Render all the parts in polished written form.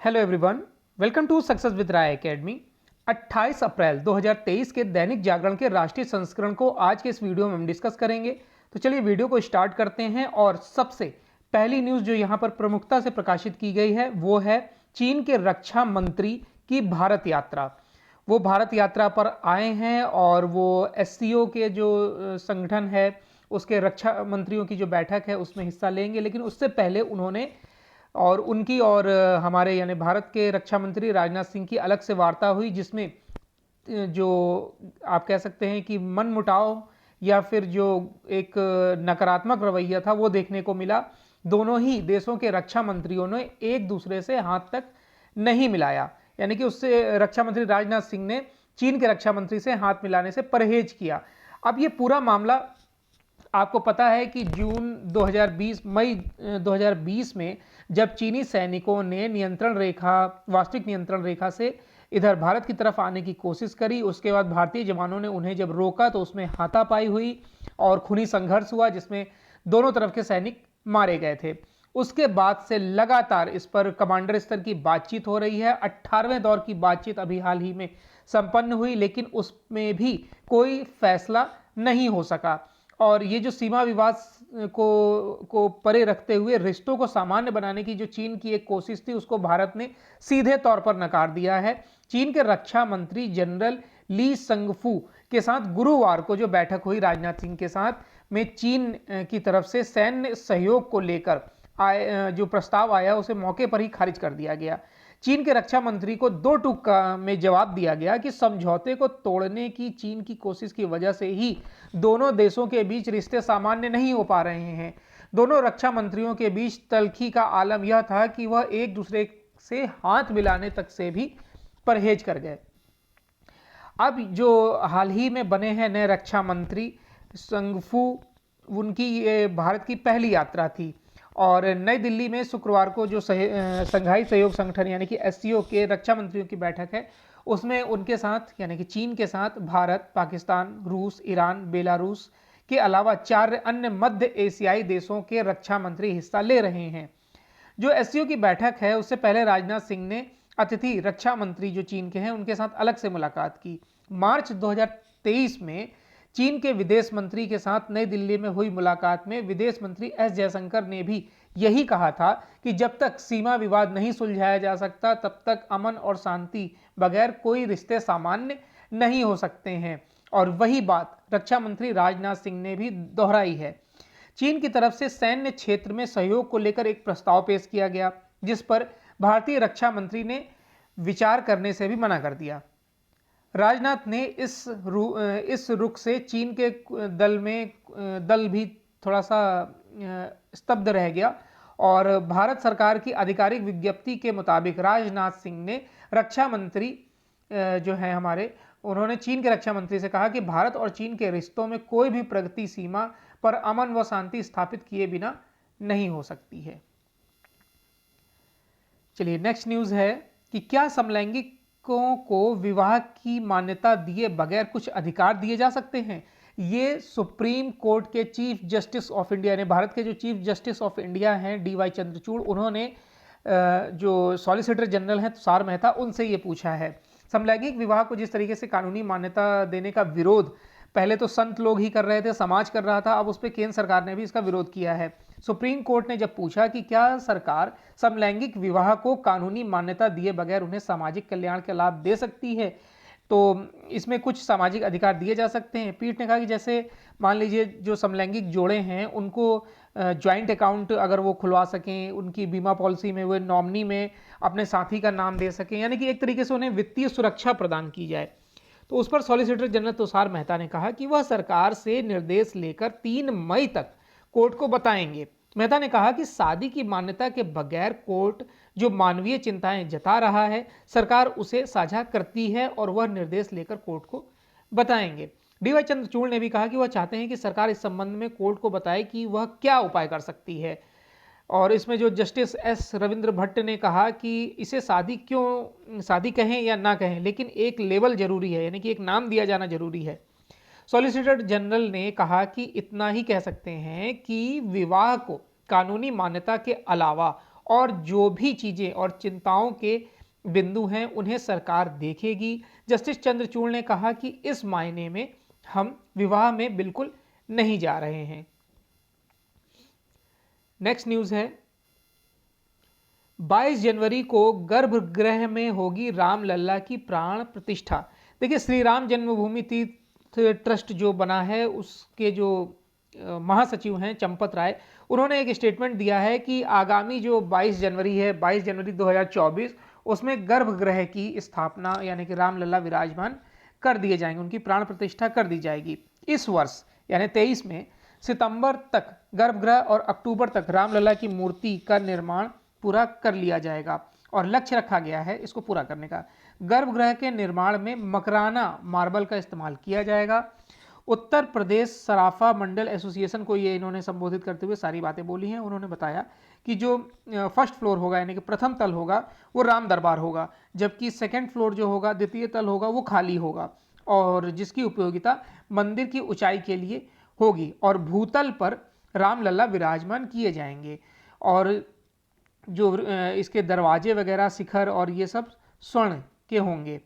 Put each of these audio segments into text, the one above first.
Hello everyone, welcome to success with Rai academy. 28 अप्रैल 2023 के दैनिक जागरण के राष्ट्रीय संस्करण को आज के इस वीडियो में हम डिस्कस करेंगे। तो चलिए वीडियो को स्टार्ट करते हैं। और सबसे पहली न्यूज़ जो यहाँ पर प्रमुखता से प्रकाशित की गई है वो है चीन के रक्षा मंत्री की भारत यात्रा। वो भारत यात्रा पर आए हैं और वो एससीओ के जो संगठन है उसके रक्षा मंत्रियों की जो बैठक है उसमें हिस्सा लेंगे। लेकिन उससे पहले उन्होंने और उनकी और हमारे यानी भारत के रक्षा मंत्री राजनाथ सिंह की अलग से वार्ता हुई, जिसमें जो आप कह सकते हैं कि मनमुटाव या फिर जो एक नकारात्मक रवैया था वो देखने को मिला। दोनों ही देशों के रक्षा मंत्रियों ने एक दूसरे से हाथ तक नहीं मिलाया, यानी कि उससे रक्षा मंत्री राजनाथ सिंह ने चीन के रक्षा मंत्री से हाथ मिलाने से परहेज किया। अब ये पूरा मामला आपको पता है कि मई 2020 में जब चीनी सैनिकों ने वास्तविक नियंत्रण रेखा से इधर भारत की तरफ आने की कोशिश करी, उसके बाद भारतीय जवानों ने उन्हें जब रोका तो उसमें हाथापाई हुई और खूनी संघर्ष हुआ जिसमें दोनों तरफ के सैनिक मारे गए थे। उसके बाद से लगातार इस पर कमांडर स्तर की बातचीत हो रही है। 18वें दौर की बातचीत अभी हाल ही में संपन्न हुई, लेकिन उसमें भी कोई फैसला नहीं हो सका। और ये जो सीमा विवाद को परे रखते हुए रिश्तों को सामान्य बनाने की जो चीन की एक कोशिश थी उसको भारत ने सीधे तौर पर नकार दिया है। चीन के रक्षा मंत्री जनरल ली संगफू के साथ गुरुवार को जो बैठक हुई राजनाथ सिंह के साथ में चीन की तरफ से सैन्य सहयोग को लेकर जो प्रस्ताव आया उसे मौके पर ही खारिज कर दिया गया। चीन के रक्षा मंत्री को दो टूक में जवाब दिया गया कि समझौते को तोड़ने की चीन की कोशिश की वजह से ही दोनों देशों के बीच रिश्ते सामान्य नहीं हो पा रहे हैं। दोनों रक्षा मंत्रियों के बीच तल्खी का आलम यह था कि वह एक दूसरे से हाथ मिलाने तक से भी परहेज कर गए। अब जो हाल ही में बने हैं नए रक्षा मंत्री संगफू, उनकी ये भारत की पहली यात्रा थी और नई दिल्ली में शुक्रवार को जो संघाई सहयोग संगठन यानी कि एससीओ के रक्षा मंत्रियों की बैठक है उसमें उनके साथ यानी कि चीन के साथ भारत, पाकिस्तान, रूस, ईरान, बेलारूस के अलावा 4 अन्य मध्य एशियाई देशों के रक्षा मंत्री हिस्सा ले रहे हैं। जो एससीओ की बैठक है उससे पहले राजनाथ सिंह ने अतिथि रक्षा मंत्री जो चीन के हैं उनके साथ अलग से मुलाकात की। मार्च 2023 में चीन के विदेश मंत्री के साथ नई दिल्ली में हुई मुलाकात में विदेश मंत्री एस जयशंकर ने भी यही कहा था कि जब तक सीमा विवाद नहीं सुलझाया जा सकता तब तक अमन और शांति बगैर कोई रिश्ते सामान्य नहीं हो सकते हैं। और वही बात रक्षा मंत्री राजनाथ सिंह ने भी दोहराई है। चीन की तरफ से सैन्य क्षेत्र में सहयोग को लेकर एक प्रस्ताव पेश किया गया जिस पर भारतीय रक्षा मंत्री ने विचार करने से भी मना कर दिया। राजनाथ ने इस रुख से चीन के दल भी थोड़ा सा स्तब्ध रह गया और भारत सरकार की आधिकारिक विज्ञप्ति के मुताबिक राजनाथ सिंह ने रक्षा मंत्री जो है हमारे, उन्होंने चीन के रक्षा मंत्री से कहा कि भारत और चीन के रिश्तों में कोई भी प्रगति सीमा पर अमन व शांति स्थापित किए बिना नहीं हो सकती है। चलिए नेक्स्ट न्यूज़ है कि क्या समलैंगिकों को विवाह की मान्यता दिए बगैर कुछ अधिकार दिए जा सकते हैं। ये सुप्रीम कोर्ट के चीफ जस्टिस ऑफ इंडिया ने, भारत के जो चीफ जस्टिस ऑफ इंडिया हैं डीवाई चंद्रचूड़, उन्होंने जो सॉलिसिटर जनरल हैं तुषार मेहता उनसे ये पूछा है। समलैंगिक विवाह को जिस तरीके से कानूनी मान्यता देने का विरोध पहले तो संत लोग ही कर रहे थे, समाज कर रहा था, अब उस पर केंद्र सरकार ने भी इसका विरोध किया है। सुप्रीम कोर्ट ने जब पूछा कि क्या सरकार समलैंगिक विवाह को कानूनी मान्यता दिए बगैर उन्हें सामाजिक कल्याण के लाभ दे सकती है तो इसमें कुछ सामाजिक अधिकार दिए जा सकते हैं। पीठ ने कहा कि जैसे मान लीजिए जो समलैंगिक जोड़े हैं उनको ज्वाइंट अकाउंट अगर वो खुलवा सकें, उनकी बीमा पॉलिसी में वो नॉमिनी में अपने साथी का नाम दे सकें, यानी कि एक तरीके से उन्हें वित्तीय सुरक्षा प्रदान की जाए। तो उस पर सॉलिसिटर जनरल तुषार मेहता ने कहा कि वह सरकार से निर्देश लेकर 3 मई तक कोर्ट को बताएंगे। मेहता ने कहा कि शादी की मान्यता के बगैर कोर्ट जो मानवीय चिंताएं जता रहा है सरकार उसे साझा करती है और वह निर्देश लेकर कोर्ट को बताएंगे। डीवाई चंद्रचूड़ ने भी कहा कि वह चाहते हैं कि सरकार इस संबंध में कोर्ट को बताए कि वह क्या उपाय कर सकती है। और इसमें जो जस्टिस एस रविंद्र भट्ट ने कहा कि इसे शादी कहें या ना कहें, लेकिन एक लेवल जरूरी है, यानी कि एक नाम दिया जाना जरूरी है। सॉलिसिटर जनरल ने कहा कि इतना ही कह सकते हैं कि विवाह को कानूनी मान्यता के अलावा और जो भी चीज़ें और चिंताओं के बिंदु हैं उन्हें सरकार देखेगी। जस्टिस चंद्रचूड़ ने कहा कि इस मायने में हम विवाह में बिल्कुल नहीं जा रहे हैं। नेक्स्ट न्यूज़ है 22 जनवरी को गर्भगृह में होगी रामलला की प्राण प्रतिष्ठा। देखिए, श्री राम जन्मभूमि तीर्थ ट्रस्ट जो बना है उसके जो महासचिव हैं चंपत राय, उन्होंने एक स्टेटमेंट दिया है कि आगामी जो 22 जनवरी है, 22 जनवरी 2024, उसमें गर्भगृह की स्थापना यानी कि रामलला विराजमान कर दिए जाएंगे, उनकी प्राण प्रतिष्ठा कर दी जाएगी। इस वर्ष यानी 23 में सितंबर तक गर्भगृह और अक्टूबर तक रामलला की मूर्ति का निर्माण पूरा कर लिया जाएगा और लक्ष्य रखा गया है इसको पूरा करने का। गर्भगृह के निर्माण में मकराना मार्बल का इस्तेमाल किया जाएगा। उत्तर प्रदेश सराफा मंडल एसोसिएशन को ये इन्होंने संबोधित करते हुए सारी बातें बोली हैं। उन्होंने बताया कि जो फर्स्ट फ्लोर होगा यानी कि प्रथम तल होगा वो राम दरबार होगा, जबकि सेकंड फ्लोर जो होगा, द्वितीय तल होगा, वो खाली होगा और जिसकी उपयोगिता मंदिर की ऊंचाई के लिए होगी और भूतल पर रामलला विराजमान किए जाएंगे और जो इसके दरवाजे वगैरह, शिखर और ये सब स्वर्ण के होंगे।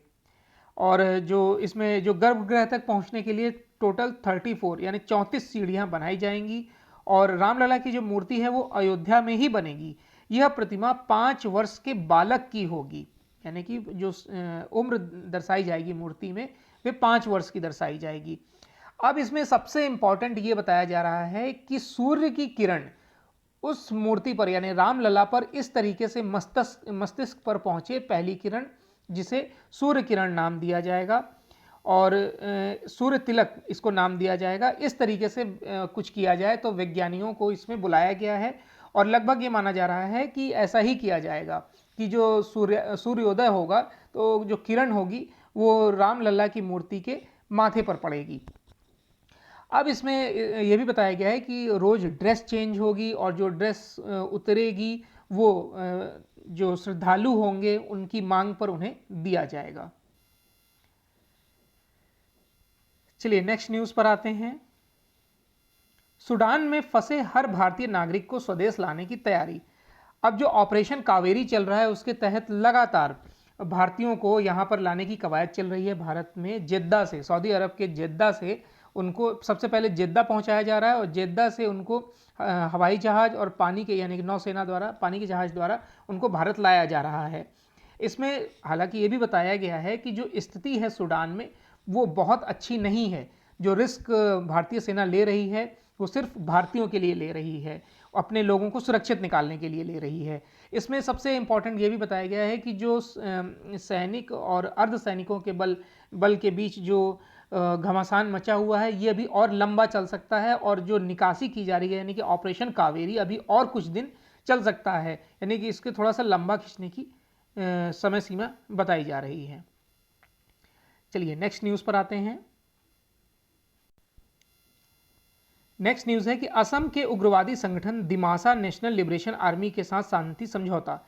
और जो इसमें जो गर्भगृह तक पहुंचने के लिए टोटल 34 यानी 34 सीढ़ियां बनाई जाएंगी और रामलला की जो मूर्ति है वो अयोध्या में ही बनेगी। यह प्रतिमा 5 वर्ष के बालक की होगी, यानी कि जो उम्र दर्शाई जाएगी मूर्ति में वे 5 वर्ष की दर्शाई जाएगी। अब इसमें सबसे इंपॉर्टेंट ये बताया जा रहा है कि सूर्य की किरण उस मूर्ति पर यानी रामलला पर इस तरीके से मस्तिष्क पर पहुंचे, पहली किरण, जिसे सूर्य किरण नाम दिया जाएगा और सूर्य तिलक इसको नाम दिया जाएगा। इस तरीके से कुछ किया जाए तो वैज्ञानिकों को इसमें बुलाया गया है और लगभग ये माना जा रहा है कि ऐसा ही किया जाएगा कि जो सूर्योदय होगा तो जो किरण होगी वो रामलला की मूर्ति के माथे पर पड़ेगी। अब इसमें यह भी बताया गया है कि रोज ड्रेस चेंज होगी और जो ड्रेस उतरेगी वो जो श्रद्धालु होंगे उनकी मांग पर उन्हें दिया जाएगा। चलिए नेक्स्ट न्यूज पर आते हैं। सूडान में फंसे हर भारतीय नागरिक को स्वदेश लाने की तैयारी। अब जो ऑपरेशन कावेरी चल रहा है उसके तहत लगातार भारतीयों को यहां पर लाने की कवायद चल रही है। भारत में जेद्दा से, सऊदी अरब के जेद्दा से उनको सबसे पहले जेद्दा पहुंचाया जा रहा है और जेद्दा से उनको हवाई जहाज और पानी के यानी कि नौसेना द्वारा, पानी के जहाज द्वारा उनको भारत लाया जा रहा है। इसमें हालांकि ये भी बताया गया है कि जो स्थिति है सूडान में वो बहुत अच्छी नहीं है। जो रिस्क भारतीय सेना ले रही है वो सिर्फ भारतीयों के लिए ले रही है, अपने लोगों को सुरक्षित निकालने के लिए ले रही है। इसमें सबसे इम्पॉर्टेंट ये भी बताया गया है कि जो सैनिक और अर्धसैनिकों के बल के बीच जो घमासान मचा हुआ है ये अभी और लंबा चल सकता है और जो निकासी की जा रही है यानी कि ऑपरेशन कावेरी अभी और कुछ दिन चल सकता है, यानी कि इसके थोड़ा सा लंबा खींचने की समय सीमा बताई जा रही है। चलिए नेक्स्ट न्यूज़ पर आते हैं। नेक्स्ट न्यूज़ है कि असम के उग्रवादी संगठन दिमासा नेशनल लिबरेशन आर्मी के साथ शांति समझौता।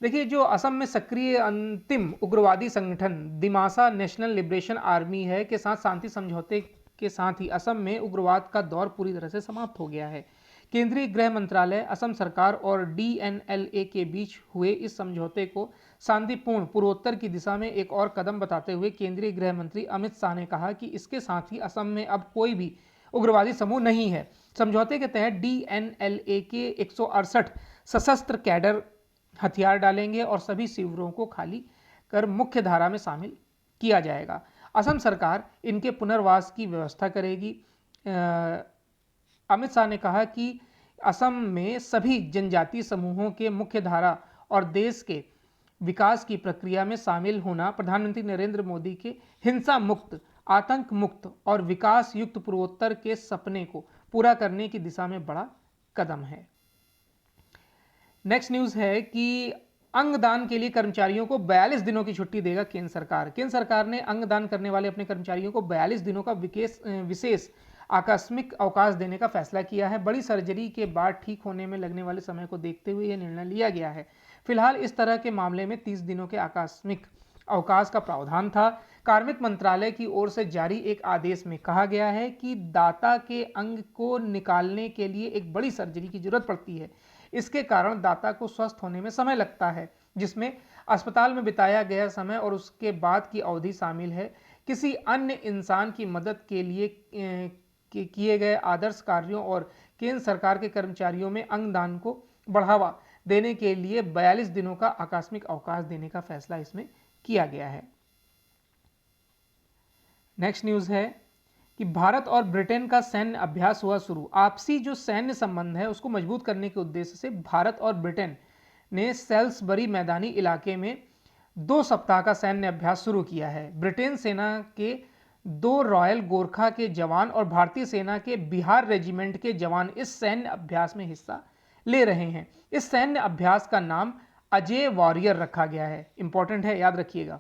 देखिए, जो असम में सक्रिय अंतिम उग्रवादी संगठन दिमासा नेशनल लिबरेशन आर्मी है के साथ शांति समझौते के साथ ही असम में उग्रवाद का दौर पूरी तरह से समाप्त हो गया है। केंद्रीय गृह मंत्रालय, असम सरकार और DNLA के बीच हुए इस समझौते को शांतिपूर्ण पूर्वोत्तर की दिशा में एक और कदम बताते हुए केंद्रीय गृह मंत्री अमित शाह ने कहा कि इसके साथ ही असम में अब कोई भी उग्रवादी समूह नहीं है। समझौते के तहत DNLA के 168 सशस्त्र कैडर हथियार डालेंगे और सभी शिविरों को खाली कर मुख्य धारा में शामिल किया जाएगा। असम सरकार इनके पुनर्वास की व्यवस्था करेगी। अमित शाह ने कहा कि असम में सभी जनजातीय समूहों के मुख्य धारा और देश के विकास की प्रक्रिया में शामिल होना प्रधानमंत्री नरेंद्र मोदी के हिंसा मुक्त, आतंक मुक्त और विकास युक्त पूर्वोत्तर के सपने को पूरा करने की दिशा में बड़ा कदम है। नेक्स्ट न्यूज़ है कि अंगदान के लिए कर्मचारियों को 42 दिनों की छुट्टी देगा केंद्र सरकार। केंद्र सरकार ने अंगदान करने वाले अपने कर्मचारियों को 42 दिनों का विशेष आकस्मिक अवकाश देने का फैसला किया है। बड़ी सर्जरी के बाद ठीक होने में लगने वाले समय को देखते हुए यह निर्णय लिया गया है। फिलहाल इस तरह के मामले में 30 दिनों के आकस्मिक अवकाश का प्रावधान था। कार्मिक मंत्रालय की ओर से जारी एक आदेश में कहा गया है कि दाता के अंग को निकालने के लिए एक बड़ी सर्जरी की जरूरत पड़ती है। इसके कारण दाता को स्वस्थ होने में समय लगता है, जिसमें अस्पताल में बिताया गया समय और उसके बाद की अवधि शामिल है। किसी अन्य इंसान की मदद के लिए किए गए आदर्श कार्यों और केंद्र सरकार के कर्मचारियों में अंगदान को बढ़ावा देने के लिए 42 दिनों का आकस्मिक अवकाश देने का फैसला इसमें किया गया है। नेक्स्ट न्यूज़ है कि भारत और ब्रिटेन का सैन्य अभ्यास हुआ शुरू। आपसी जो सैन्य संबंध है उसको मजबूत करने के उद्देश्य से भारत और ब्रिटेन ने सेल्सबरी मैदानी इलाके में 2 सप्ताह का सैन्य अभ्यास शुरू किया है। ब्रिटेन सेना के 2 रॉयल गोरखा के जवान और भारतीय सेना के बिहार रेजिमेंट के जवान इस सैन्य अभ्यास में हिस्सा ले रहे हैं। इस सैन्य अभ्यास का नाम अजय वॉरियर रखा गया है। इंपॉर्टेंट है, याद रखिएगा,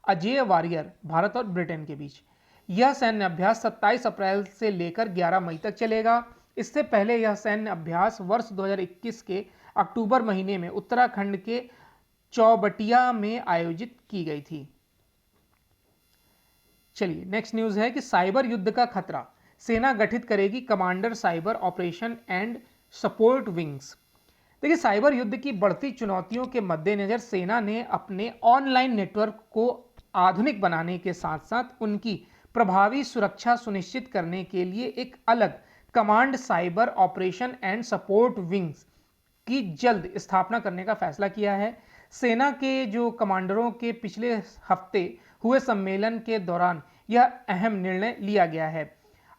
अजय वॉरियर, भारत और ब्रिटेन के बीच। यह सैन्य अभ्यास 27 अप्रैल से लेकर 11 मई तक चलेगा। इससे पहले यह सैन्य अभ्यास वर्ष 2021 के अक्टूबर महीने में उत्तराखंड के चौबटिया में आयोजित की गई थी। चलिए नेक्स्ट न्यूज़ है कि साइबर युद्ध का खतरा, सेना गठित करेगी commander cyber operation and support wings. देखिए, साइबर युद्ध की बढ़ती चुनौतियों के मद्देनजर सेना ने अपने ऑनलाइन नेटवर्क को आधुनिक बनाने के साथ साथ उनकी प्रभावी सुरक्षा सुनिश्चित करने के लिए एक अलग command cyber operation and support wings की जल्द स्थापना करने का फैसला किया है। सेना के जो कमांडरों के पिछले हफ्ते हुए सम्मेलन के दौरान यह अहम निर्णय लिया गया है।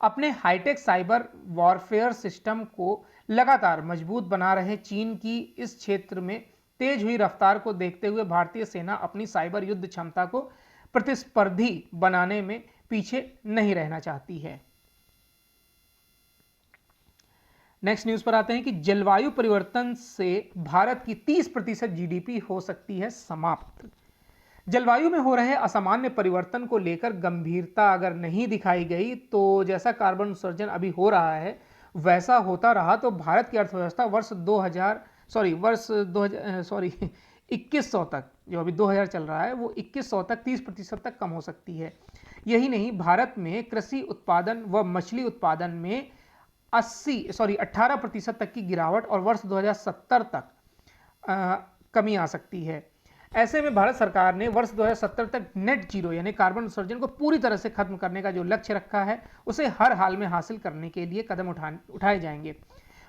अपने हाईटेक साइबर वॉरफेयर सिस्टम को लगातार मजबूत बना रहे चीन की इस क्षेत्र में तेज हुई रफ्तार को देखते हुए भारतीय सेना अपनी साइबर युद्ध क्षमता को प्रतिस्पर्धी बनाने में पीछे नहीं रहना चाहती है। नेक्स्ट न्यूज पर आते हैं कि जलवायु परिवर्तन से भारत की 30% जीडीपी हो सकती है समाप्त। जलवायु में हो रहे असामान्य परिवर्तन को लेकर गंभीरता अगर नहीं दिखाई गई तो जैसा कार्बन उत्सर्जन अभी हो रहा है वैसा होता रहा तो भारत की अर्थव्यवस्था वर्ष 2100 तक, जो अभी 2000 चल रहा है, वो 2100 तक 30% तक कम हो सकती है। यही नहीं, भारत में कृषि उत्पादन व मछली उत्पादन में 18% तक की गिरावट और वर्ष 2070 तक कमी आ सकती है। ऐसे में भारत सरकार ने वर्ष 2070 तक नेट जीरो यानी कार्बन उत्सर्जन को पूरी तरह से खत्म करने का जो लक्ष्य रखा है उसे हर हाल में हासिल करने के लिए कदम उठाए जाएंगे।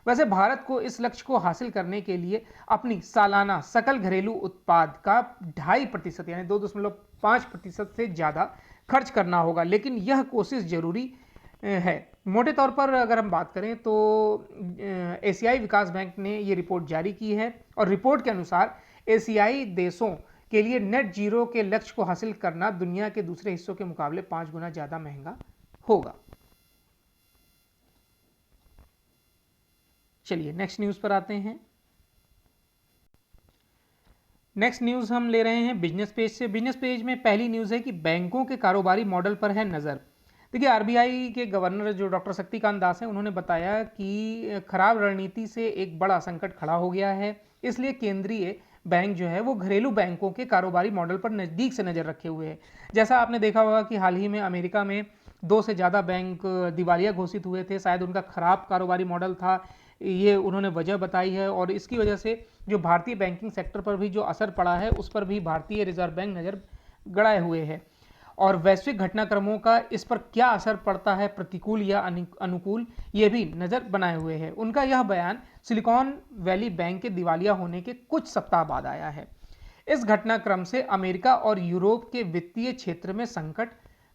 वैसे भारत को इस लक्ष्य को हासिल करने के लिए अपनी सालाना सकल घरेलू उत्पाद का 2.5% यानी 2.5% से ज़्यादा खर्च करना होगा, लेकिन यह कोशिश जरूरी है। मोटे तौर पर अगर हम बात करें तो एशियाई विकास बैंक ने ये रिपोर्ट जारी की है और रिपोर्ट के अनुसार एशियाई देशों के लिए नेट जीरो के लक्ष्य को हासिल करना दुनिया के दूसरे हिस्सों के मुकाबले 5 गुना ज़्यादा महंगा होगा। चलिए नेक्स्ट न्यूज़ पर आते हैं। नेक्स्ट न्यूज़ हम ले रहे हैं बिजनेस पेज से। बिजनेस पेज में पहली न्यूज़ है कि बैंकों के कारोबारी मॉडल पर है नज़र। देखिए, आरबीआई के गवर्नर जो डॉक्टर शक्तिकांत दास हैं उन्होंने बताया कि खराब रणनीति से एक बड़ा संकट खड़ा हो गया है, इसलिए केंद्रीय बैंक जो है वो घरेलू बैंकों के कारोबारी मॉडल पर नज़दीक से नज़र रखे हुए है। जैसा आपने देखा होगा कि हाल ही में अमेरिका में 2 से ज़्यादा बैंक दिवालिया घोषित हुए थे, शायद उनका खराब कारोबारी मॉडल था, ये उन्होंने वजह बताई है और इसकी वजह से जो भारतीय बैंकिंग सेक्टर पर भी जो असर पड़ा है उस पर भी भारतीय रिजर्व बैंक नज़र गड़ाए हुए है और वैश्विक घटनाक्रमों का इस पर क्या असर पड़ता है, प्रतिकूल या अनुकूल, ये भी नज़र बनाए हुए है। उनका यह बयान सिलिकॉन वैली बैंक के दिवालिया होने के कुछ सप्ताह बाद आया है। इस घटनाक्रम से अमेरिका और यूरोप के वित्तीय क्षेत्र में संकट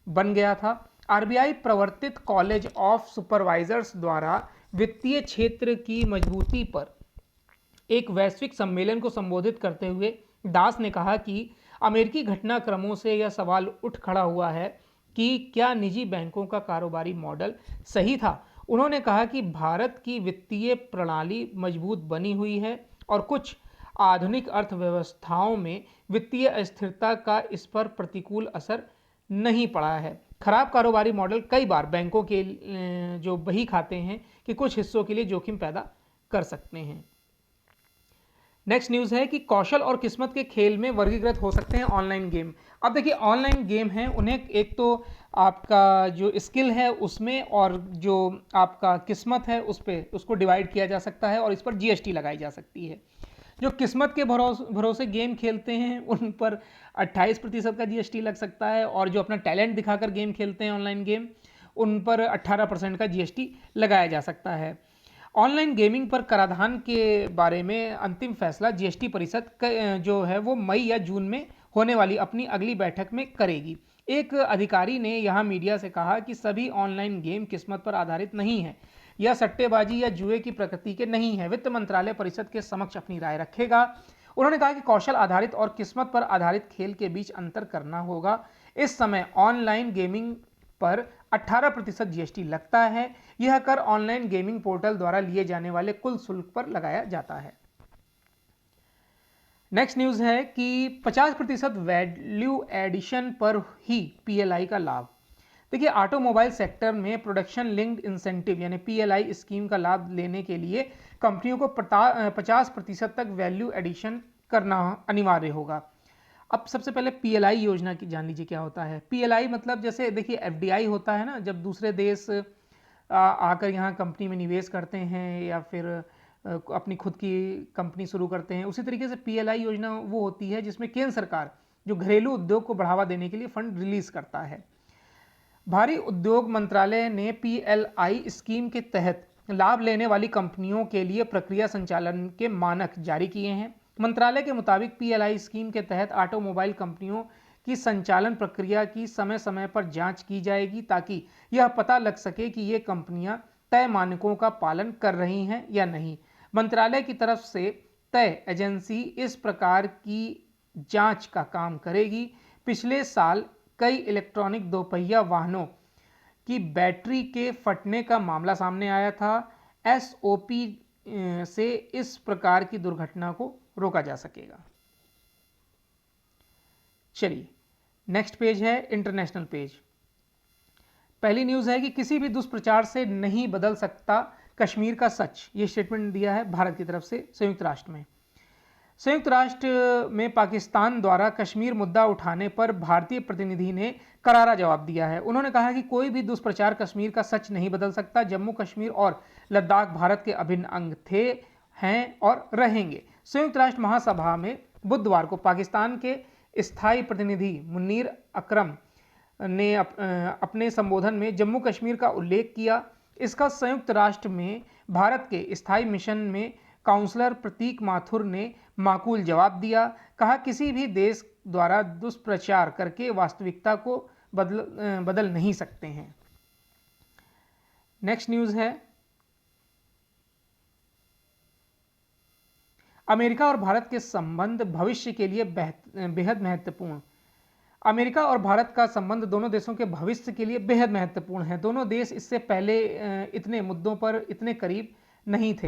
बन गया था। आरबीआई प्रवर्तित कॉलेज ऑफ सुपरवाइजर्स द्वारा वित्तीय क्षेत्र की मजबूती पर एक वैश्विक सम्मेलन को संबोधित करते हुए दास ने कहा कि अमेरिकी घटनाक्रमों से यह सवाल उठ खड़ा हुआ है कि क्या निजी बैंकों का कारोबारी मॉडल सही था। उन्होंने कहा कि भारत की वित्तीय प्रणाली मजबूत बनी हुई है और कुछ आधुनिक अर्थव्यवस्थाओं में वित्तीय अस्थिरता का इस पर प्रतिकूल असर नहीं पड़ा है। खराब कारोबारी मॉडल कई बार बैंकों के जो बही खाते हैं कि कुछ हिस्सों के लिए जोखिम पैदा कर सकते हैं। नेक्स्ट न्यूज़ है कि कौशल और किस्मत के खेल में वर्गीकृत हो सकते हैं ऑनलाइन गेम। अब देखिए ऑनलाइन गेम हैं, उन्हें एक तो आपका जो स्किल है उसमें और जो आपका किस्मत है उस पर उसको डिवाइड किया जा सकता है और इस पर जीएसटी लगाई जा सकती है। जो किस्मत के भरोसे गेम खेलते हैं उन पर 28% का जीएसटी लग सकता है और जो अपना टैलेंट दिखाकर गेम खेलते हैं ऑनलाइन गेम उन पर 18% का जीएसटी लगाया जा सकता है। ऑनलाइन गेमिंग पर कराधान के बारे में अंतिम फैसला जीएसटी परिषद जो है वो मई या जून में होने वाली अपनी अगली बैठक में करेगी। एक अधिकारी ने यहां मीडिया से कहा कि सभी ऑनलाइन गेम किस्मत पर आधारित नहीं है, यह सट्टेबाजी या जुए की प्रकृति के नहीं है। वित्त मंत्रालय परिषद के समक्ष अपनी राय रखेगा। उन्होंने कहा कि कौशल आधारित और किस्मत पर आधारित खेल के बीच अंतर करना होगा। इस समय ऑनलाइन गेमिंग पर 18% जीएसटी लगता है। यह कर ऑनलाइन गेमिंग पोर्टल द्वारा लिए जाने वाले कुल शुल्क पर लगाया जाता है। नेक्स्ट न्यूज़ है कि 50% वैल्यू एडिशन पर ही पीएलआई का लाभ। देखिए ऑटोमोबाइल सेक्टर में प्रोडक्शन लिंक्ड इंसेंटिव यानी पीएलआई स्कीम का लाभ लेने के लिए कंपनियों को 50% तक वैल्यू एडिशन करना अनिवार्य होगा। अब सबसे पहले पीएलआई योजना की जान लीजिए क्या होता है। पीएलआई मतलब जैसे देखिए एफडीआई होता है ना, जब दूसरे देश आकर यहाँ कंपनी में निवेश करते हैं या फिर अपनी खुद की कंपनी शुरू करते हैं, उसी तरीके से पीएलआई योजना वो होती है जिसमें केंद्र सरकार जो घरेलू उद्योग को बढ़ावा देने के लिए फंड रिलीज करता है। भारी उद्योग मंत्रालय ने पीएलआई स्कीम के तहत लाभ लेने वाली कंपनियों के लिए प्रक्रिया संचालन के मानक जारी किए हैं। मंत्रालय के मुताबिक पीएलआई स्कीम के तहत ऑटोमोबाइल कंपनियों की संचालन प्रक्रिया की समय समय पर जांच की जाएगी ताकि यह पता लग सके कि ये कंपनियां तय मानकों का पालन कर रही हैं या नहीं। मंत्रालय की तरफ से तय एजेंसी इस प्रकार की जांच का काम करेगी। पिछले साल कई इलेक्ट्रॉनिक दोपहिया वाहनों की बैटरी के फटने का मामला सामने आया था। एसओपी से इस प्रकार की दुर्घटना को रोका जा सकेगा। चलिए नेक्स्ट पेज है इंटरनेशनल पेज। पहली न्यूज़ है कि किसी भी दुष्प्रचार से नहीं बदल सकता कश्मीर का सच, ये स्टेटमेंट दिया है भारत की तरफ से संयुक्त राष्ट्र में। संयुक्त राष्ट्र में पाकिस्तान द्वारा कश्मीर मुद्दा उठाने पर भारतीय प्रतिनिधि ने करारा जवाब दिया है। उन्होंने कहा कि कोई भी दुष्प्रचार कश्मीर का सच नहीं बदल सकता। जम्मू कश्मीर और लद्दाख भारत के अभिन्न अंग थे, हैं और रहेंगे। संयुक्त राष्ट्र महासभा में बुधवार को पाकिस्तान के स्थायी प्रतिनिधि मुनीर अकरम ने अपने संबोधन में जम्मू कश्मीर का उल्लेख किया। इसका संयुक्त राष्ट्र में भारत के स्थायी मिशन में काउंसलर प्रतीक माथुर ने माकूल जवाब दिया। कहा किसी भी देश द्वारा दुष्प्रचार करके वास्तविकता को बदल नहीं सकते हैं। नेक्स्ट न्यूज़ है अमेरिका और भारत के संबंध भविष्य के लिए बेहद महत्वपूर्ण। अमेरिका और भारत का संबंध दोनों देशों के भविष्य के लिए बेहद महत्वपूर्ण है। दोनों देश इससे पहले इतने मुद्दों पर इतने करीब नहीं थे।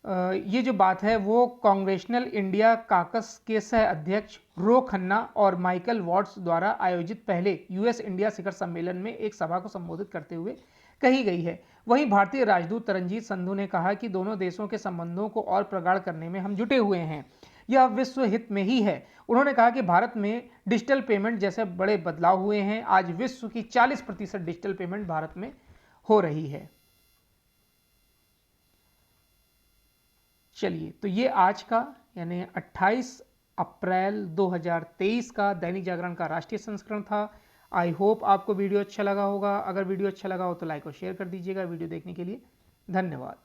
ये जो बात है वो कांग्रेशनल इंडिया काकस के सह अध्यक्ष रो खन्ना और माइकल वॉट्स द्वारा आयोजित पहले यूएस इंडिया शिखर सम्मेलन में एक सभा को संबोधित करते हुए कही गई है। वहीं भारतीय राजदूत तरनजीत संधू ने कहा कि दोनों देशों के संबंधों को और प्रगाढ़ करने में हम जुटे हुए हैं, यह विश्व हित में ही है। उन्होंने कहा कि भारत में डिजिटल पेमेंट जैसे बड़े बदलाव हुए हैं। आज विश्व की 40% डिजिटल पेमेंट भारत में हो रही है। चलिए तो ये आज का यानी 28 अप्रैल 2023 का दैनिक जागरण का राष्ट्रीय संस्करण था। आई होप आपको वीडियो अच्छा लगा होगा। अगर वीडियो अच्छा लगा हो तो लाइक और शेयर कर दीजिएगा। वीडियो देखने के लिए धन्यवाद।